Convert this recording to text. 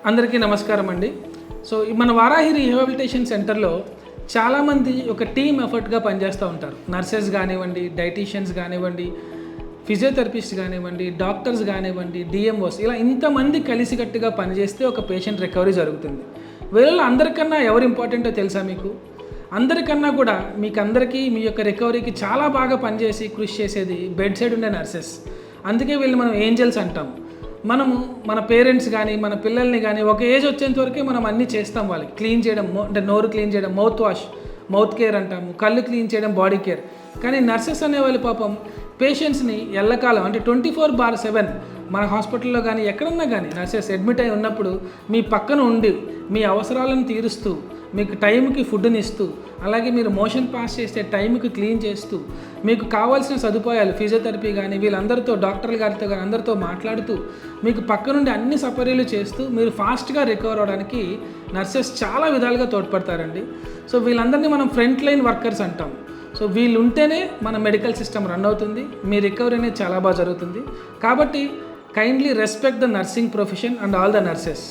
అందరికీ నమస్కారం అండి. సో మన వారాహి రీహాబిలిటేషన్ సెంటర్లో చాలామంది ఒక టీమ్ ఎఫర్ట్గా పనిచేస్తూ ఉంటారు. నర్సెస్ కానివ్వండి, డైటీషియన్స్ కానివ్వండి, ఫిజియోథెరపిస్ట్ కానివ్వండి, డాక్టర్స్ కానివ్వండి, డిఎంఓస్, ఇలా ఇంతమంది కలిసికట్టుగా పనిచేస్తే ఒక పేషెంట్ రికవరీ జరుగుతుంది. వీళ్ళలో అందరికన్నా ఎవరు ఇంపార్టెంటో తెలుసా మీకు? అందరికన్నా కూడా మీకు అందరికీ మీ యొక్క రికవరీకి చాలా బాగా పనిచేసి కృషి చేసేది బెడ్ సైడ్ ఉండే నర్సెస్. అందుకే వీళ్ళు మనం ఏంజల్స్ అంటాం. మనము మన పేరెంట్స్ కానీ మన పిల్లల్ని కానీ ఒక ఏజ్ వచ్చేంత వరకే మనం అన్నీ చేస్తాం. వాళ్ళకి క్లీన్ చేయడం, అంటే నోరు క్లీన్ చేయడం, మౌత్ వాష్, మౌత్ కేర్ అంటాము, కళ్ళు క్లీన్ చేయడం, బాడీ కేర్. కానీ నర్సెస్ అనేవాళ్ళు పాపం పేషెంట్స్ని ఎల్లకాలం, అంటే 24/7 మన హాస్పిటల్లో కానీ ఎక్కడన్నా కానీ నర్సెస్ అడ్మిట్ అయి ఉన్నప్పుడు మీ పక్కన ఉండి మీ అవసరాలను తీరుస్తూ, మీకు టైంకి ఫుడ్ని ఇస్తూ, అలాగే మీరు మోషన్ పాస్ చేస్తే టైంకి క్లీన్ చేస్తూ, మీకు కావాల్సిన సదుపాయాలు ఫిజియోథెరపీ కానీ వీళ్ళందరితో, డాక్టర్ల గారితో కానీ అందరితో మాట్లాడుతూ, మీకు పక్క నుండి అన్ని సపర్యలు చేస్తూ మీరు ఫాస్ట్గా రికవర్ అవడానికి నర్సెస్ చాలా విధాలుగా తోడ్పడతారండి. సో వీళ్ళందరినీ మనం ఫ్రంట్ లైన్ వర్కర్స్ అంటాం. సో వీళ్ళు ఉంటేనే మన మెడికల్ సిస్టమ్ రన్ అవుతుంది, మీ రికవరీ అనేది చాలా బాగా జరుగుతుంది. కాబట్టి kindly respect the nursing profession and all the nurses.